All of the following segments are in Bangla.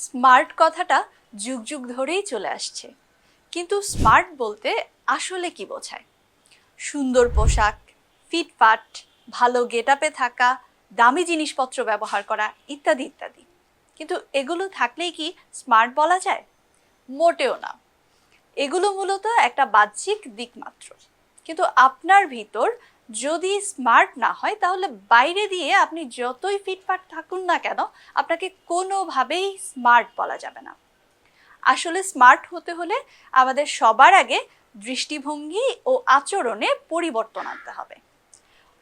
স্মার্ট কথাটা যুগ যুগ ধরেই চলে আসছে, কিন্তু স্মার্ট বলতে আসলে কি বোঝায়? সুন্দর পোশাক, ফিটফাট, ভালো গেটআপে থাকা, দামি জিনিসপত্র ব্যবহার করা ইত্যাদি ইত্যাদি। কিন্তু এগুলো থাকলেই কি স্মার্ট বলা যায়? মোটেও না। এগুলো মূলত একটা বাহ্যিক দিক মাত্র। কিন্তু আপনার ভিতর যদি স্মার্ট না হয়, তাহলে বাইরে দিয়ে আপনি যতই ফিটফাট থাকুন না কেন, আপনাকে কোনোভাবেই স্মার্ট বলা যাবে না। আসলে স্মার্ট হতে হলে আমাদের সবার আগে দৃষ্টিভঙ্গি ও আচরণে পরিবর্তন আনতে হবে।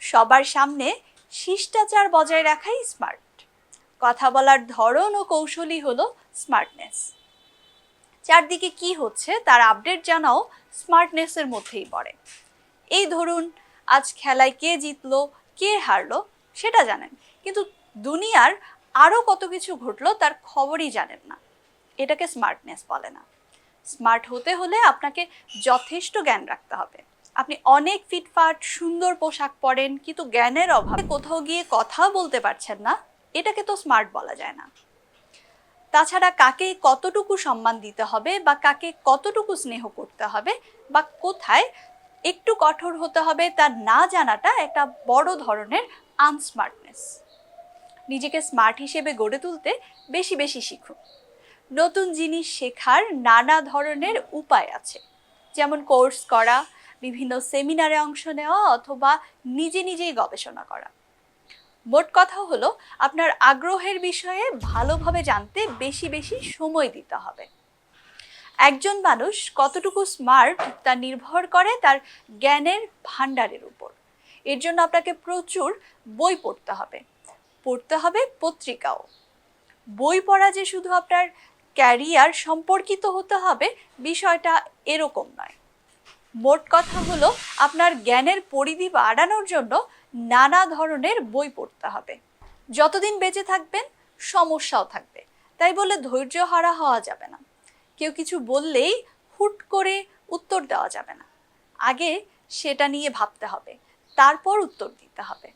সবার সামনে শিষ্টাচার বজায় রাখাই স্মার্ট। কথা বলার ধরন ও কৌশলই হলো স্মার্টনেস। চারদিকে কি হচ্ছে তার আপডেট জানাও স্মার্টনেসের মধ্যেই পড়ে। এই ধরুন, আজ খেলায় কে জিতলো, কে হারলো সেটা জানেন, কিন্তু দুনিয়ার আরও কত কিছু ঘটলো তার খবরই জানেন না। এটাকে স্মার্টনেস বলে না। স্মার্ট হতে হলে আপনাকে যথেষ্ট জ্ঞান রাখতে হবে। আপনি অনেক ফিটফাট সুন্দর পোশাক পরেন, কিন্তু জ্ঞানের অভাবে কোথাও গিয়ে কথা বলতে পারছেন না, এটাকে তো স্মার্ট বলা যায় না। তাছাড়া কাকে কতটুকু সম্মান দিতে হবে বা কাকে কতটুকু স্নেহ করতে হবে বা কোথায় একটু কঠোর হতে হবে তা না জানাটা একটা বড় ধরনের আনস্মার্টনেস। নিজেকে স্মার্ট হিসেবে গড়ে তুলতে বেশি বেশি শিখুন। নতুন জিনিস শেখার নানা ধরনের উপায় আছে, যেমন কোর্স করা, বিভিন্ন সেমিনারে অংশ নেওয়া অথবা নিজে নিজেই গবেষণা করা। মোট কথা হলো, আপনার আগ্রহের বিষয়ে ভালোভাবে জানতে বেশি বেশি সময় দিতে হবে। একজন মানুষ কতটুকু স্মার্ট তা নির্ভর করে তার জ্ঞানের ভাণ্ডারের উপর। এর জন্য আপনাকে প্রচুর বই পড়তে হবে, পত্রিকাও। বই পড়া যে শুধু আপনার ক্যারিয়ার সম্পর্কিত হতে হবে বিষয়টা এরকম নয়। মোট কথা হলো, আপনার জ্ঞানের পরিধি বাড়ানোর জন্য নানা ধরনের বই পড়তে হবে। যতদিন বেঁচে থাকবেন সমস্যাও থাকবে, তাই বলে ধৈর্য হারা হওয়া যাবে না। কেউ কিছু বললেই হুট করে উত্তর দেওয়া যাবে না। আগে সেটা নিয়ে ভাবতে হবে, তারপর উত্তর দিতে হবে।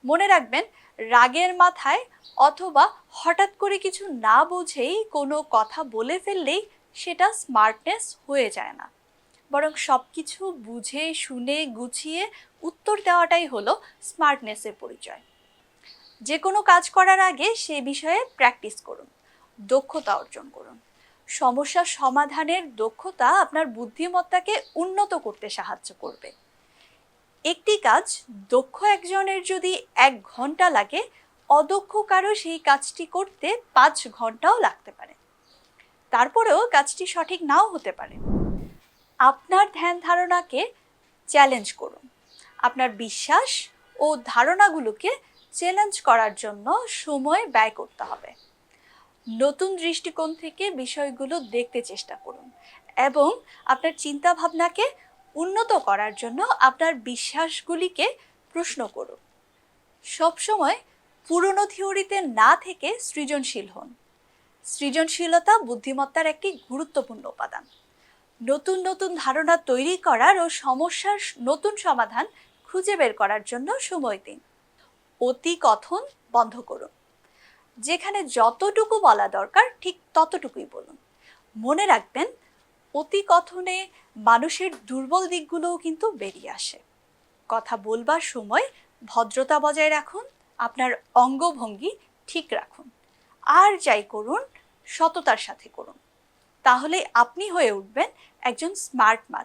মনে রাখবেন, রাগের মাথায় অথবা হঠাৎ করে কিছু না বুঝেই কোনো কথা বলে ফেললেই সেটা স্মার্টনেস হয়ে যায় না। বরং সব কিছু বুঝে শুনে গুছিয়ে উত্তর দেওয়াটাই হলো স্মার্টনেসের পরিচয়। যে কোনো কাজ করার আগে সে বিষয়ে প্র্যাকটিস করুন, দক্ষতা অর্জন করুন। সমস্যা সমাধানের দক্ষতা আপনার বুদ্ধিমত্তাকে উন্নত করতে সাহায্য করবে। একটি কাজ দক্ষ একজনের যদি 1 ঘন্টা লাগে, অদক্ষ কারো সেই কাজটি করতে 5 ঘন্টাও লাগতে পারে। তারপরেও কাজটি সঠিক নাও হতে পারে। আপনার ধ্যান ধারণাকে চ্যালেঞ্জ করুন। আপনার বিশ্বাস ও ধারণাগুলোকে চ্যালেঞ্জ করার জন্য সময় ব্যয় করতে হবে। নতুন দৃষ্টিকোণ থেকে বিষয়গুলো দেখতে চেষ্টা করুন এবং আপনার চিন্তা ভাবনাকে উন্নত করার জন্য আপনার বিশ্বাসগুলিকে প্রশ্ন করুন। সবসময় পুরনো থিওরিতে না থেকে সৃজনশীল হন। সৃজনশীলতা বুদ্ধিমত্তার একটি গুরুত্বপূর্ণ উপাদান। নতুন নতুন ধারণা তৈরি করার ও সমস্যার নতুন সমাধান খুঁজে বের করার জন্য সময় দিন। অতি কথন বন্ধ করুন। যেখানে যতটুকু বলা দরকার ঠিক ততটুকুই বলুন। মনে রাখবেন, অতি কথনে মানুষের দুর্বল দিকগুলোও কিন্তু বেরিয়ে আসে। কথা বলবার সময় ভদ্রতা বজায় রাখুন, আপনার অঙ্গভঙ্গি ঠিক রাখুন, আর যাই করুন সততার সাথে করুন। তাহলে আপনি হয়ে উঠবেন একজন স্মার্ট মানুষ।